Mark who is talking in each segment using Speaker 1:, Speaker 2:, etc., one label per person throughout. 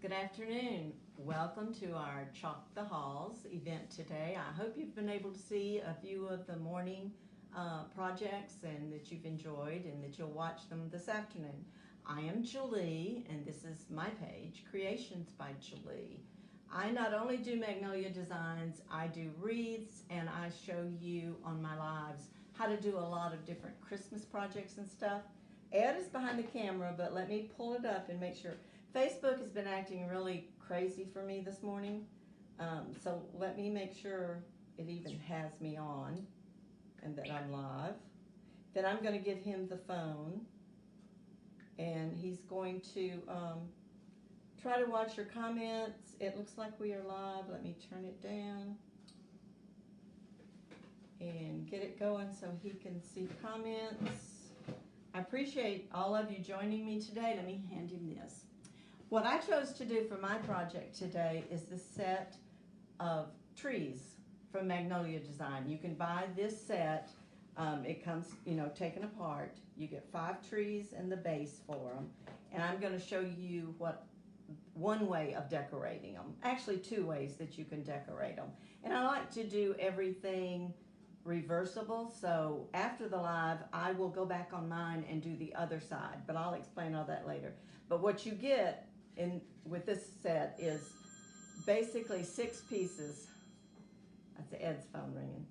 Speaker 1: Good afternoon. Welcome to our Chalk the Halls event today. I hope you've been able to see a few of the morning projects and that you've enjoyed and that you'll watch them this afternoon. I am Julie and this is my page, Creations by Julie. I not only do Magnolia designs, I do wreaths, and I show you on my lives how to do a lot of different Christmas projects and stuff. Ed is behind the camera, but let me pull it up and make sure. Facebook has been acting really crazy for me this morning, so let me make sure it even has me on and that I'm live. Then I'm going to give him the phone, and he's going to try to watch your comments. It looks like we are live. Let me turn it down and get it going so he can see comments. I appreciate all of you joining me today. Let me hand him this. What I chose to do for my project today is this set of trees from Magnolia Design. You can buy this set. It comes, taken apart. You get 5 trees and the base for them. And I'm going to show you one way of decorating them. Actually, 2 ways that you can decorate them. And I like to do everything reversible, so after the live I will go back on mine and do the other side, but I'll explain all that later. But what you get with this set is basically 6 pieces. That's Ed's phone ringing.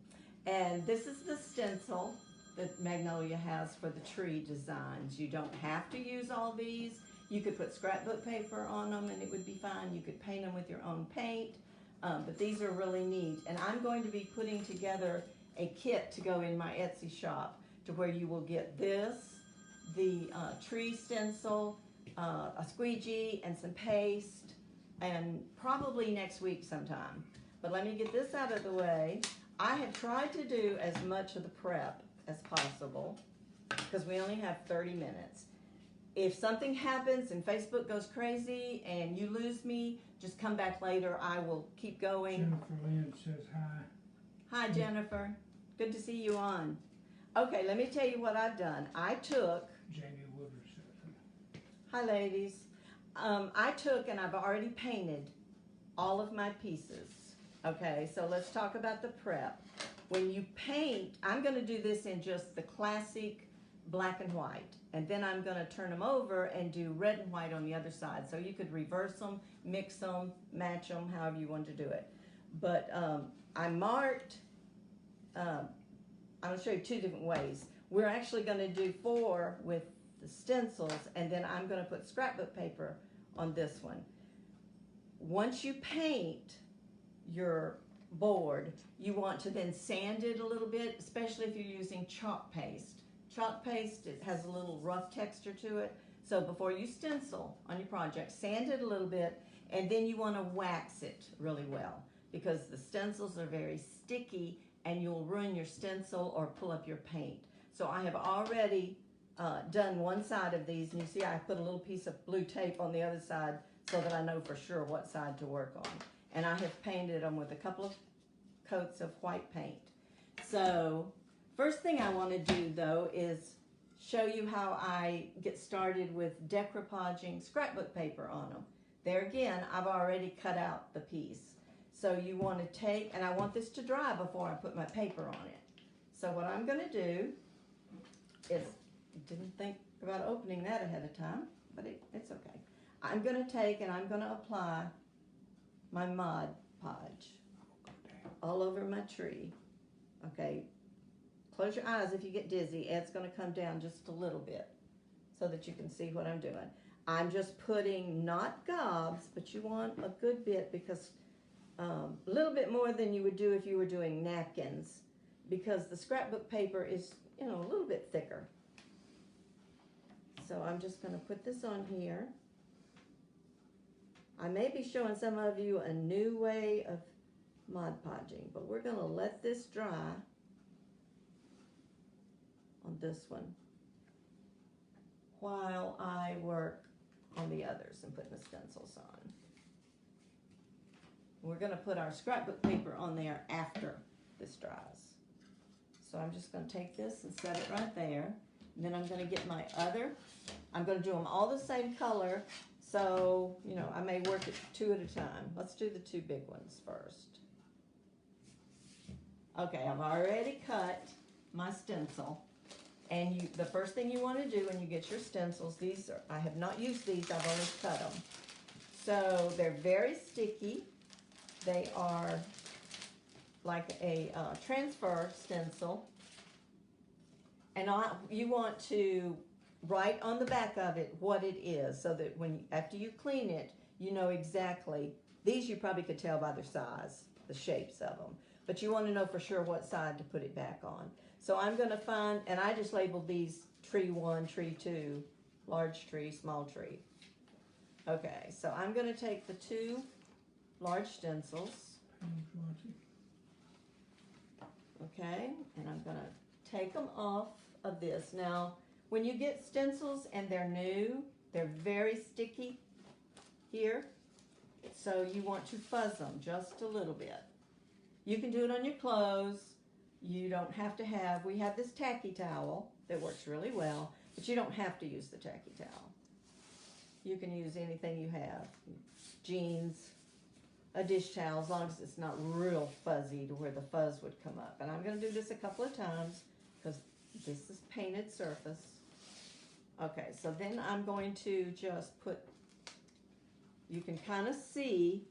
Speaker 1: And this is the stencil that Magnolia has for the tree designs. You don't have to use all these. You could put scrapbook paper on them and it would be fine. You could paint them with your own paint, but these are really neat. And I'm going to be putting together a kit to go in my Etsy shop to where you will get this, the tree stencil, a squeegee, and some paste, and probably next week sometime. But let me get this out of the way. I have tried to do as much of the prep as possible because we only have 30 minutes. If something happens and Facebook goes crazy and you lose me, just come back later. I will keep going.
Speaker 2: Jennifer Lynn says hi.
Speaker 1: Hi, Jennifer. Good to see you on. Okay, let me tell you what I've done. I took...
Speaker 2: Jamie Woodard says
Speaker 1: hi, ladies. I took and I've already painted all of my pieces. Okay, so let's talk about the prep. When you paint, I'm going to do this in just the classic black and white. And then I'm going to turn them over and do red and white on the other side. So you could reverse them, mix them, match them, however you want to do it. But I marked... I'm going to show you 2 different ways. We're actually going to do 4 with the stencils, and then I'm going to put scrapbook paper on this one. Once you paint your board, you want to then sand it a little bit, especially if you're using chalk paste. Chalk paste, it has a little rough texture to it. So before you stencil on your project, sand it a little bit, and then you want to wax it really well because the stencils are very sticky and you'll ruin your stencil or pull up your paint. So I have already done one side of these, and you see I put a little piece of blue tape on the other side so that I know for sure what side to work on. And I have painted them with a couple of coats of white paint. So first thing I want to do though is show you how I get started with decoupaging scrapbook paper on them. There again, I've already cut out the piece. So you want to take, and I want this to dry before I put my paper on it. So what I'm going to do is, didn't think about opening that ahead of time, but it's okay. I'm going to take and I'm going to apply my Mod Podge all over my tree. Okay, close your eyes if you get dizzy. Ed's going to come down just a little bit so that you can see what I'm doing. I'm just putting not gobs, but you want a good bit because a little bit more than you would do if you were doing napkins because the scrapbook paper is, a little bit thicker. So I'm just going to put this on here. I may be showing some of you a new way of Mod Podging, but we're going to let this dry on this one while I work on the others and putting the stencils on. We're going to put our scrapbook paper on there after this dries. So I'm just going to take this and set it right there. And then I'm going to get my other. I'm going to do them all the same color So, you know, I may work it 2 at a time. Let's do the 2 big ones first. Okay, I've already cut my stencil. And the first thing you want to do when you get your stencils, I have not used these, I've only cut them. So they're very sticky. They are like a transfer stencil. And you want to write on the back of it what it is, so that after you clean it, you know exactly. These you probably could tell by their size, the shapes of them. But you want to know for sure what side to put it back on. So I'm going to find, and I just labeled these tree 1, tree 2, large tree, small tree. Okay, so I'm going to take the 2 large stencils. Okay, and I'm going to take them off of this. Now, when you get stencils and they're new, they're very sticky here. So you want to fuzz them just a little bit. You can do it on your clothes. You don't have to have, we have this tacky towel that works really well, but you don't have to use the tacky towel. You can use anything you have. Jeans, a dish towel, as long as it's not real fuzzy to where the fuzz would come up. And I'm going to do this a couple of times because this is painted surface. Okay, so then I'm going to just put, you can kind of see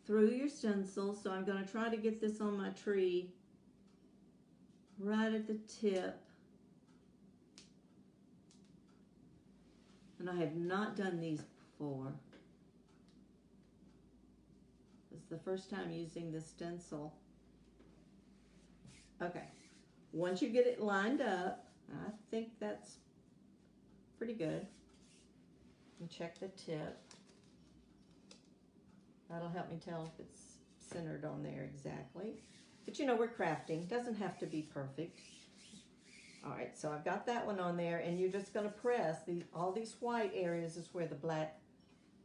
Speaker 1: through your stencil, so I'm going to try to get this on my tree right at the tip. And I have not done these before. It's the first time using this stencil. Okay, once you get it lined up, I think that's pretty good. And check the tip. That'll help me tell if it's centered on there exactly. But you know, we're crafting. Doesn't have to be perfect. All right, so I've got that one on there, and you're just going to press. All these white areas is where the black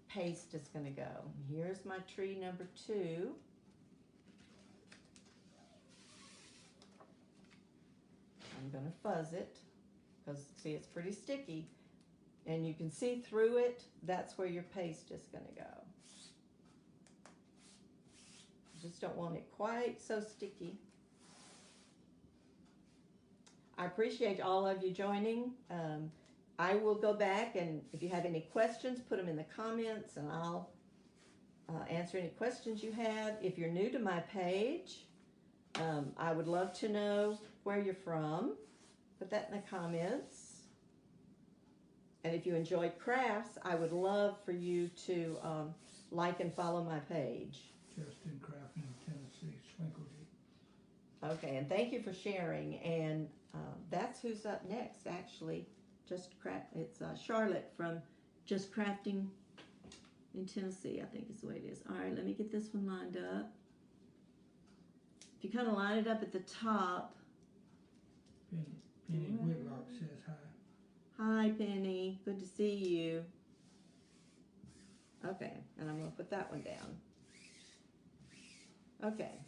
Speaker 1: paste is going to go. And here's my tree number 2. I'm going to fuzz it because, see, it's pretty sticky. And you can see through it. That's where your paste is going to go. Just don't want it quite so sticky. I appreciate all of you joining. I will go back, and if you have any questions, put them in the comments, and I'll answer any questions you have. If you're new to my page, I would love to know where you're from. Put that in the comments. And if you enjoy crafts, I would love for you to like and follow my page.
Speaker 2: Justin Crafting, Tennessee, Swinkle.
Speaker 1: Okay, and thank you for sharing. And that's who's up next, actually. It's Charlotte from Just Crafting in Tennessee, I think is the way it is. All right, let me get this one lined up. If you kind of line it up at the top.
Speaker 2: Penny Whitlock says hi.
Speaker 1: Hi, Penny. Good to see you. Okay, and I'm going to put that one down. Okay.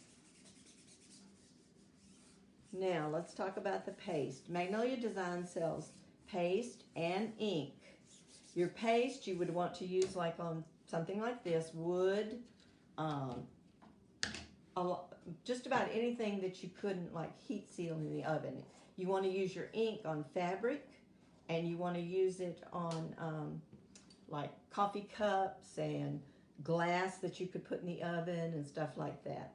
Speaker 1: Now, let's talk about the paste. Magnolia Design sells paste and ink. Your paste you would want to use like on something like this, wood, just about anything that you couldn't like heat seal in the oven. You want to use your ink on fabric, and you want to use it on like coffee cups and glass that you could put in the oven and stuff like that.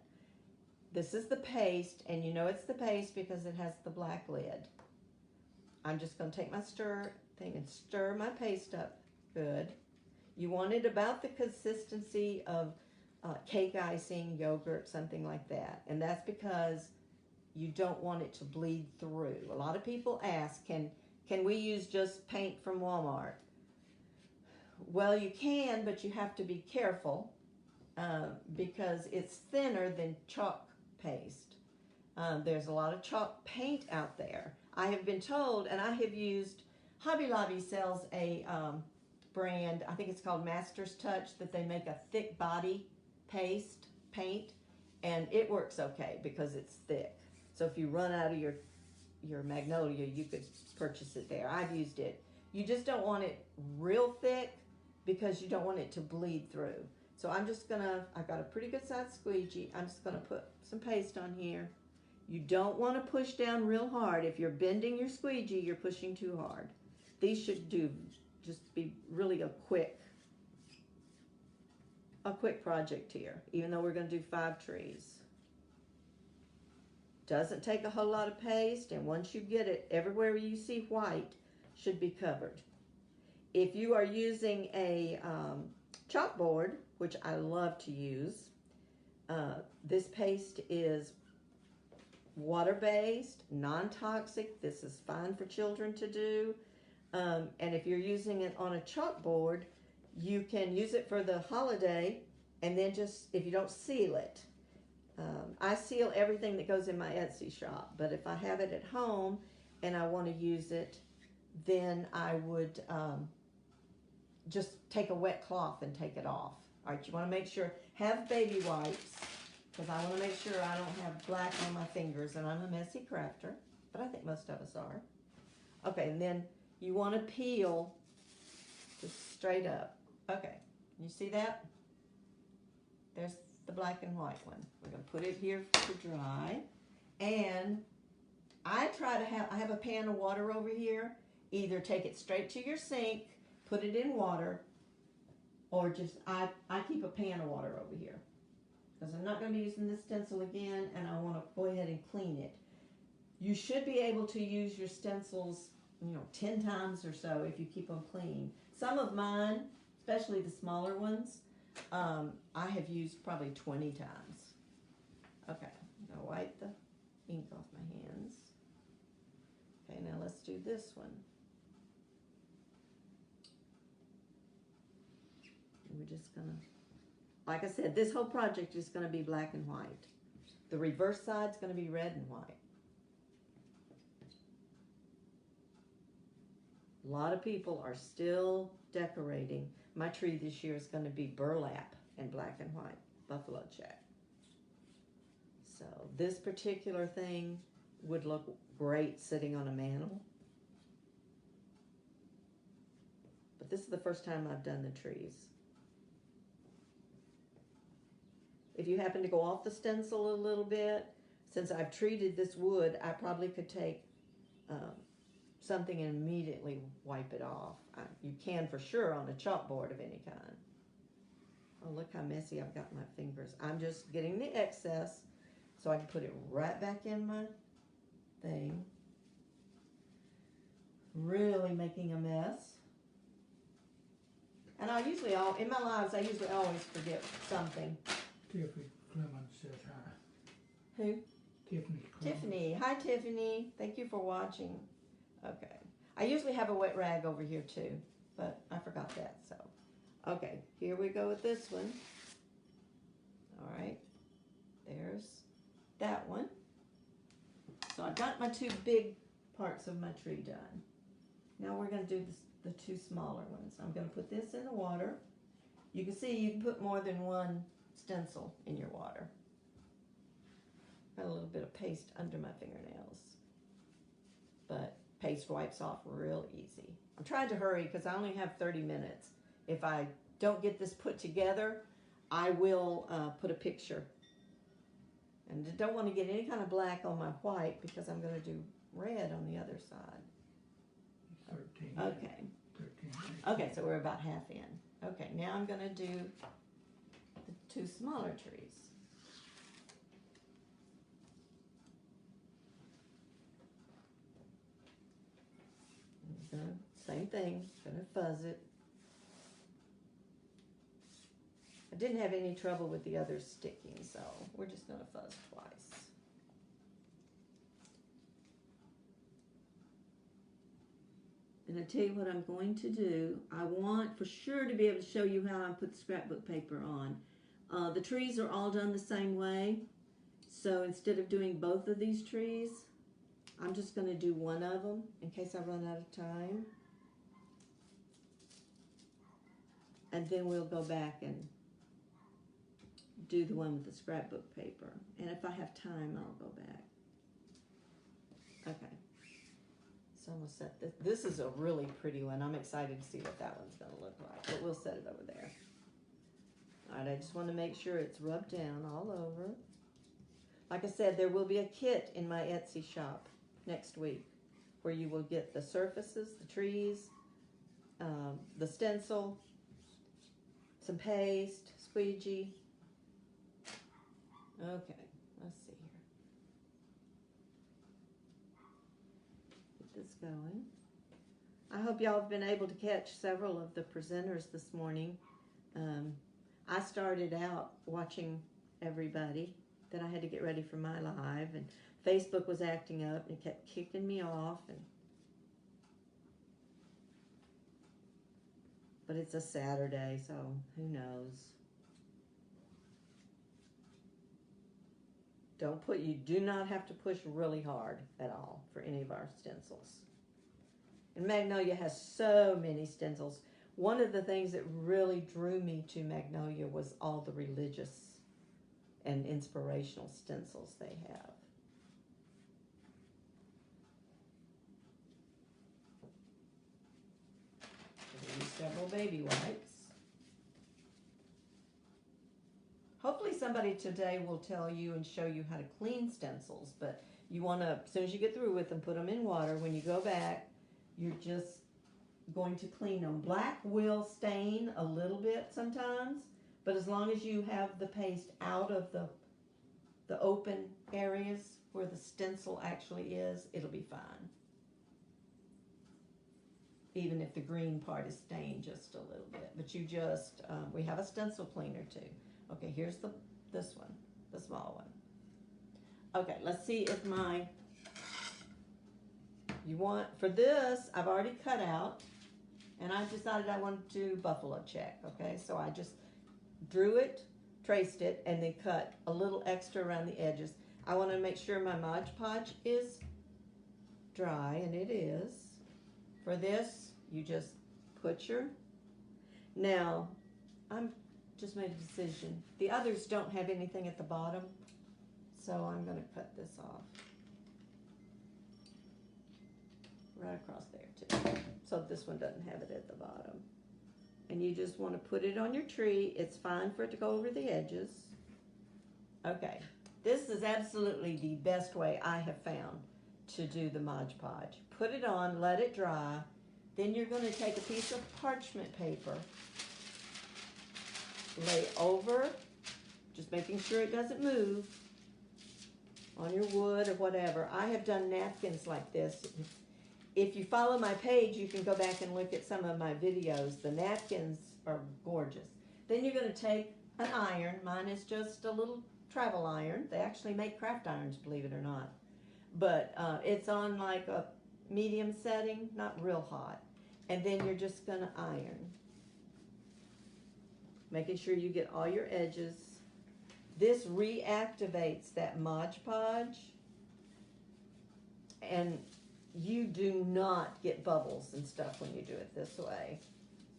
Speaker 1: This is the paste, and you know it's the paste because it has the black lid. I'm just going to take my stir thing and stir my paste up good. You want it about the consistency of cake icing, yogurt, something like that. And that's because you don't want it to bleed through. A lot of people ask, can we use just paint from Walmart? Well, you can, but you have to be careful because it's thinner than chalk paste. There's a lot of chalk paint out there. I have been told, and I have used, Hobby Lobby sells a brand, I think it's called Master's Touch, that they make a thick body paint, and it works okay because it's thick. So if you run out of your Magnolia, you could purchase it there. I've used it. You just don't want it real thick because you don't want it to bleed through. So I'm just gonna, I've got a pretty good sized squeegee. I'm just gonna put some paste on here. You don't want to push down real hard. If you're bending your squeegee, you're pushing too hard. These should just be really a quick project here, even though we're going to do 5 trees. Doesn't take a whole lot of paste, and once you get it, everywhere you see white should be covered. If you are using a chalkboard, which I love to use, this paste is water-based, non-toxic. This is fine for children to do. And if you're using it on a chalkboard, you can use it for the holiday, and then just, if you don't seal it, I seal everything that goes in my Etsy shop, but if I have it at home and I want to use it, then I would just take a wet cloth and take it off. All right, you want to make sure, have baby wipes, because I want to make sure I don't have black on my fingers, and I'm a messy crafter, but I think most of us are. Okay, and then you want to peel just straight up. Okay, you see that? There's the black and white one. We're going to put it here to dry. And I have a pan of water over here. Either take it straight to your sink, put it in water, or just, I keep a pan of water over here. Because I'm not going to be using this stencil again, and I want to go ahead and clean it. You should be able to use your stencils, 10 times or so if you keep them clean. Some of mine, especially the smaller ones, I have used probably 20 times. Okay, I'm going to wipe the ink off my hands. Okay, now let's do this one. And we're just going to, like I said, this whole project is going to be black and white. The reverse side's going to be red and white. A lot of people are still decorating. My tree this year is going to be burlap and black and white, buffalo check. So this particular thing would look great sitting on a mantle. But this is the first time I've done the trees. If you happen to go off the stencil a little bit, since I've treated this wood, I probably could take something and immediately wipe it off. You can for sure on a chalkboard of any kind. Oh, look how messy I've got my fingers. I'm just getting the excess so I can put it right back in my thing. Really making a mess. And in my lives, I usually always forget something.
Speaker 2: Tiffany Clemens says hi.
Speaker 1: Who?
Speaker 2: Tiffany Clemens.
Speaker 1: Tiffany. Hi, Tiffany. Thank you for watching. Okay. I usually have a wet rag over here too, but I forgot that, so. Okay, here we go with this one. All right, there's that one. So I've got my 2 big parts of my tree done. Now we're gonna do the 2 smaller ones. I'm gonna put this in the water. You can see you can put more than 1 stencil in your water. Got a little bit of paste under my fingernails, but paste wipes off real easy. I'm trying to hurry because I only have 30 minutes. If I don't get this put together, I will put a picture. And I don't want to get any kind of black on my white because I'm going to do red on the other side.
Speaker 2: 13.
Speaker 1: Okay.
Speaker 2: 13.
Speaker 1: Okay, so we're about half in. Okay, now I'm going to do the 2 smaller trees. Same thing, gonna fuzz it. I didn't have any trouble with the others sticking, so we're just gonna fuzz twice. And I tell you what I'm going to do. I want for sure to be able to show you how I put the scrapbook paper on. The trees are all done the same way. So instead of doing both of these trees, I'm just going to do one of them in case I run out of time. And then we'll go back and do the one with the scrapbook paper. And if I have time, I'll go back. Okay. So I'm gonna set this. This is a really pretty one. I'm excited to see what that one's gonna look like, but we'll set it over there. All right, I just want to make sure it's rubbed down all over. Like I said, there will be a kit in my Etsy shop next week where you will get the surfaces, the trees, the stencil, some paste, squeegee. Okay, let's see here. Get this going. I hope y'all have been able to catch several of the presenters this morning. I started out watching everybody. Then I had to get ready for my live, and Facebook was acting up and it kept kicking me off. But it's a Saturday, so who knows? You do not have to push really hard at all for any of our stencils. And Magnolia has so many stencils. One of the things that really drew me to Magnolia was all the religious and inspirational stencils they have. I use several baby wipes. Hopefully somebody today will tell you and show you how to clean stencils, but you want to, as soon as you get through with them, put them in water. When you go back, you're just going to clean them. Black will stain a little bit sometimes, but as long as you have the paste out of the open areas where the stencil actually is, it'll be fine. Even if the green part is stained just a little bit. But you just, we have a stencil cleaner too. Okay, here's this one, the small one. Okay, let's see if for this, I've already cut out, and I decided I wanted to buffalo check, okay? So I just drew it, traced it, and then cut a little extra around the edges. I want to make sure my Mod Podge is dry, and it is. For this, you just put now, I'm just made a decision. The others don't have anything at the bottom, so I'm going to cut this off. Right across there too. So this one doesn't have it at the bottom. And you just want to put it on your tree. It's fine for it to go over the edges. Okay, this is absolutely the best way I have found to do the Mod Podge. Put it on, let it dry. Then you're going to take a piece of parchment paper, lay over, just making sure it doesn't move, on your wood or whatever. I have done napkins like this. If you follow my page, you can go back and look at some of my videos. The napkins are gorgeous. Then you're going to take an iron. Mine is just a little travel iron. They actually make craft irons, believe it or not. But it's on like a medium setting, not real hot. And then you're just going to iron. Making sure you get all your edges. This reactivates that Mod Podge. And you do not get bubbles and stuff when you do it this way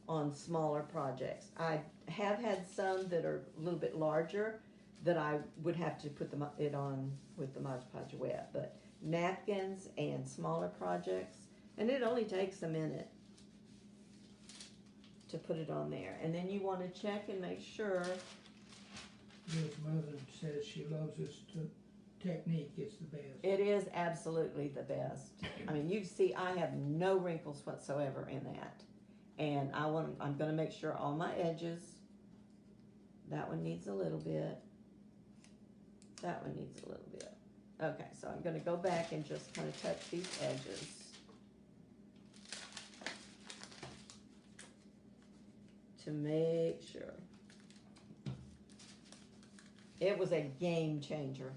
Speaker 1: on smaller projects. I have had some that are a little bit larger that I would have to put it on with the Mod Podge wet. But napkins and smaller projects, and it only takes a minute to put it on there. And then you want to check and make sure.
Speaker 2: His mother says she loves this technique. It's the best.
Speaker 1: It is absolutely the best. I mean, you see, I have no wrinkles whatsoever in that. And I'm going to make sure all my edges, that one needs a little bit. That one needs a little bit. Okay, so I'm going to go back and just kind of touch these edges. To make sure. It was a game changer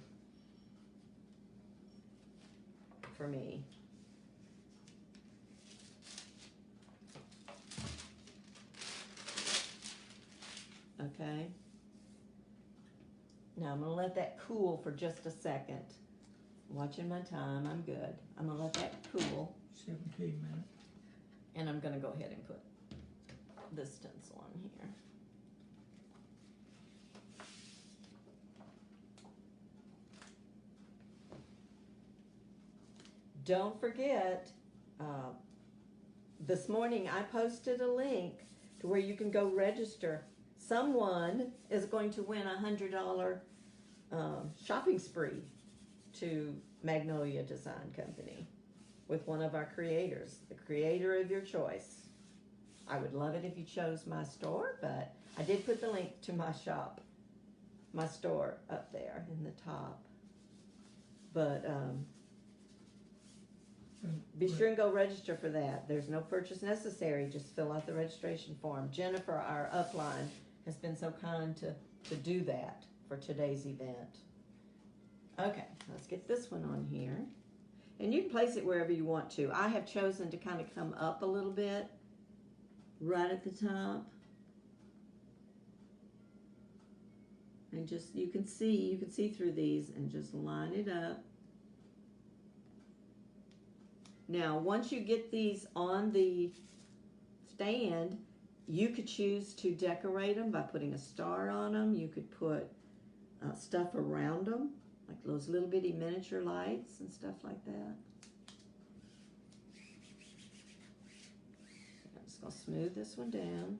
Speaker 1: for me. Okay. Now I'm going to let that cool for just a second. Watching my time, I'm good. I'm going to let that cool.
Speaker 2: 17 minutes.
Speaker 1: And I'm going to go ahead and put this stencil on here. Don't forget, this morning I posted a link to where you can go register. Someone is going to win $100 shopping spree to Magnolia Design Company with one of our creators, the creator of your choice. I would love it if you chose my store, but I did put the link to my shop, my store up there in the top. But be sure and go register for that. There's no purchase necessary. Just fill out the registration form. Jennifer, our upline, has been so kind to do that for today's event. Okay, let's get this one on here. And you can place it wherever you want to. I have chosen to kind of come up a little bit, right at the top. And just, you can see through these and just line it up. Now, once you get these on the stand, you could choose to decorate them by putting a star on them. You could put stuff around them, like those little bitty miniature lights and stuff like that. I'm just going to smooth this one down.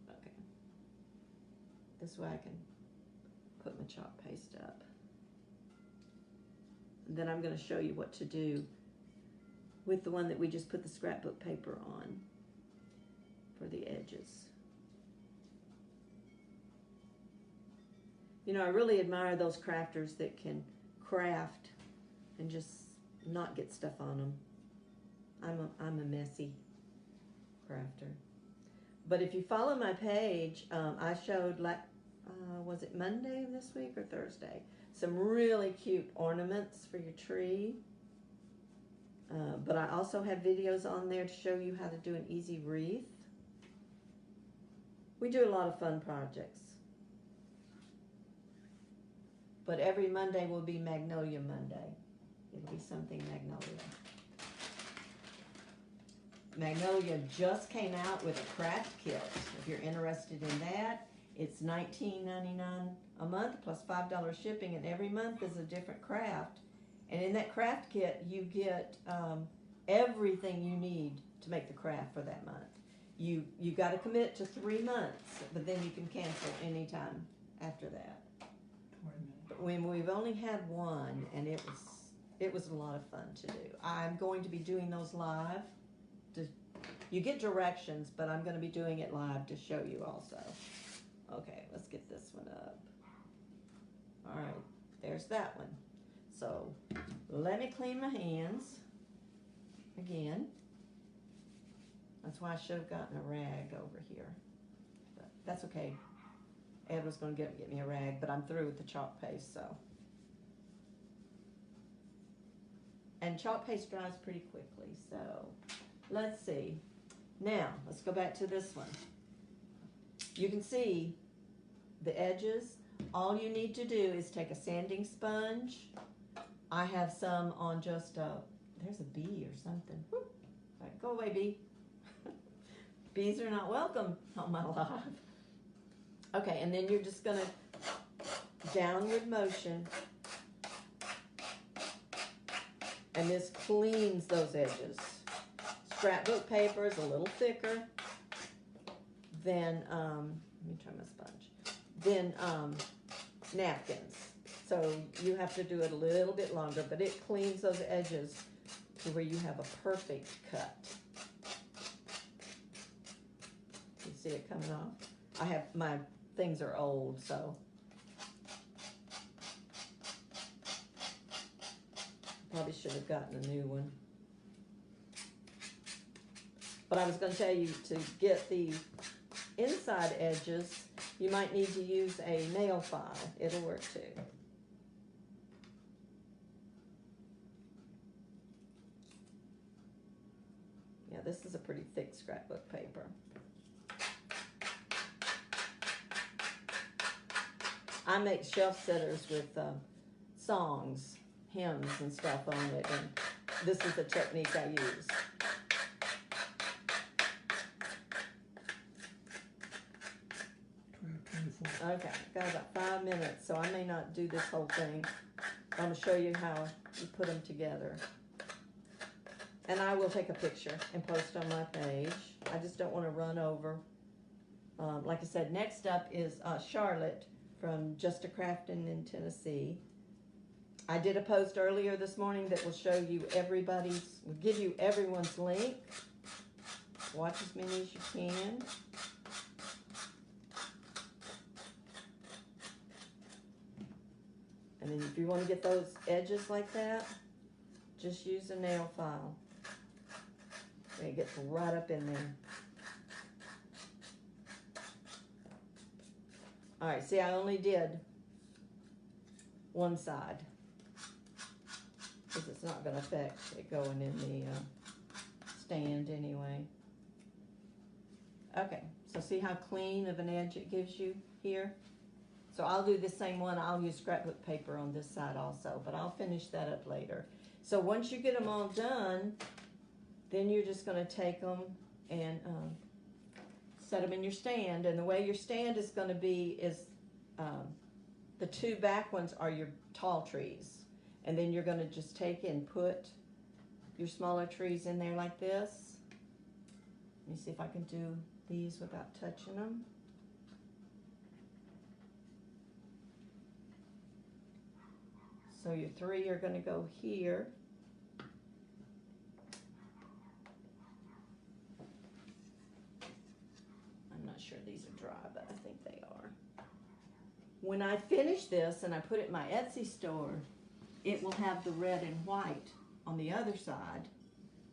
Speaker 1: Okay. This way I can put my chalk paste up. And then I'm going to show you what to do with the one that we just put the scrapbook paper on for the edges. You know, I really admire those crafters that can craft and just not get stuff on them. I'm a messy crafter. But if you follow my page, I showed, like, was it Monday this week or Thursday, some really cute ornaments for your tree. But I also have videos on there to show you how to do an easy wreath. We do a lot of fun projects. But every Monday will be Magnolia Monday. It'll be something Magnolia. Magnolia just came out with a craft kit. If you're interested in that, it's $19.99 a month plus $5 shipping, and every month is a different craft. And in that craft kit, you get everything you need to make the craft for that month. You got to commit to 3 months, but then you can cancel anytime after that.
Speaker 2: 20 minutes.
Speaker 1: But when we've only had one, and it was a lot of fun to do. I'm going to be doing those live. You get directions, but I'm going to be doing it live to show you also. Okay, let's get this one up. All right, there's that one. So let me clean my hands again. That's why I should have gotten a rag over here. But that's okay. Ed was going to get me a rag, but I'm through with the chalk paste, so. And chalk paste dries pretty quickly, so let's see. Now, let's go back to this one. You can see the edges. All you need to do is take a sanding sponge. I have some on just there's a bee or something. Whoop. All right, go away, bee. Bees are not welcome on my live. Okay, and then you're just gonna downward motion, and this cleans those edges. Scrapbook paper is a little thicker than, let me try my sponge, than napkins. So you have to do it a little bit longer, but it cleans those edges to where you have a perfect cut. You see it coming off? My things are old, so. Probably should have gotten a new one. But I was going to tell you, to get the inside edges, you might need to use a nail file. It'll work too. Yeah, this is a pretty thick scrapbook paper. I make shelf setters with songs, hymns, and stuff on it, and this is the technique I use. Okay, got about 5 minutes, so I may not do this whole thing. I'm going to show you how you put them together. And I will take a picture and post on my page. I just don't want to run over. Like I said, next up is Charlotte from Just a Craftin' in Tennessee. I did a post earlier this morning that will show you will give you everyone's link. Watch as many as you can. And then if you want to get those edges like that, just use a nail file. And it gets right up in there. Alright, see, I only did one side, because it's not going to affect it going in the stand anyway. Okay, so see how clean of an edge it gives you here? So I'll do the same one. I'll use scrapbook paper on this side also, but I'll finish that up later. So once you get them all done, then you're just going to take them and set them in your stand. And the way your stand is going to be is the two back ones are your tall trees. And then you're going to just take and put your smaller trees in there like this. Let me see if I can do these without touching them. So your three are going to go here. I'm not sure these are dry, but I think they are. When I finish this and I put it in my Etsy store, it will have the red and white on the other side.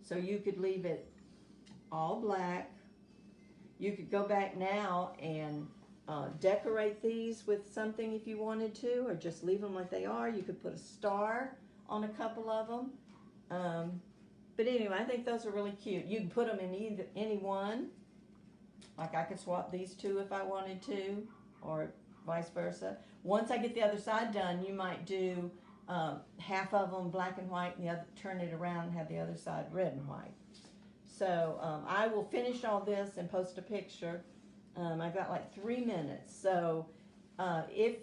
Speaker 1: So you could leave it all black. You could go back now and decorate these with something if you wanted to, or just leave them like they are. You could put a star on a couple of them. But anyway, I think those are really cute. You can put them in any one. Like I could swap these two if I wanted to, or vice versa. Once I get the other side done, you might do half of them black and white, and the other, turn it around and have the other side red and white. So I will finish all this and post a picture. I've got like 3 minutes. So if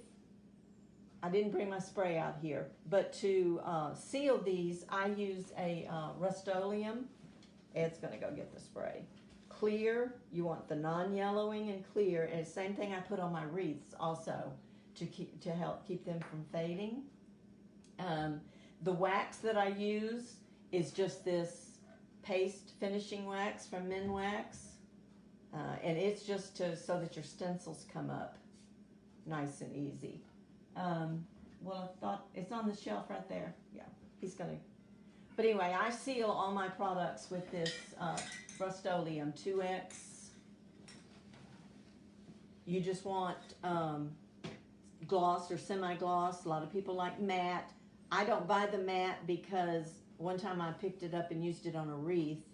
Speaker 1: I didn't bring my spray out here, but to seal these, I use a Rust-Oleum. It's going to go get the spray. Clear, you want the non-yellowing and clear, and the same thing I put on my wreaths also to help keep them from fading. The wax that I use is just this paste finishing wax from Minwax, and it's just so that your stencils come up nice and easy. Well, I thought it's on the shelf right there. Yeah, he's gonna. But anyway, I seal all my products with this Rust-Oleum 2X. You just want gloss or semi-gloss. A lot of people like matte. I don't buy the matte because one time I picked it up and used it on a wreath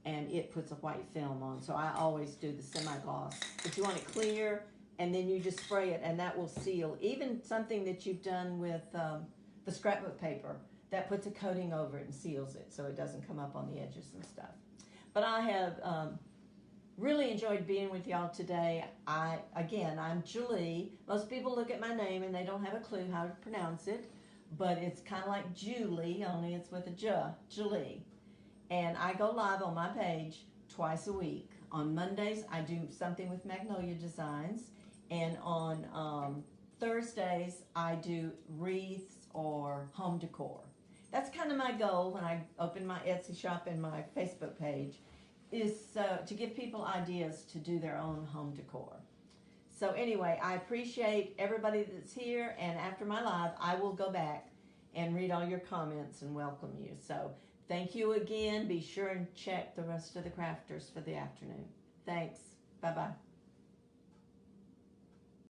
Speaker 1: and it puts a white film on. So I always do the semi-gloss. But you want it clear, and then you just spray it and that will seal. Even something that you've done with the scrapbook paper, that puts a coating over it and seals it so it doesn't come up on the edges and stuff. But I have really enjoyed being with y'all today. Again, I'm Julie. Most people look at my name and they don't have a clue how to pronounce it, but it's kind of like Julie, only it's with a J, Julie. And I go live on my page twice a week. On Mondays, I do something with Magnolia Designs, and on Thursdays, I do wreaths or home decor. That's kind of my goal when I open my Etsy shop and my Facebook page, is to give people ideas to do their own home decor. So anyway, I appreciate everybody that's here, and after my live, I will go back and read all your comments and welcome you. So thank you again. Be sure and check the rest of the crafters for the afternoon. Thanks. Bye-bye.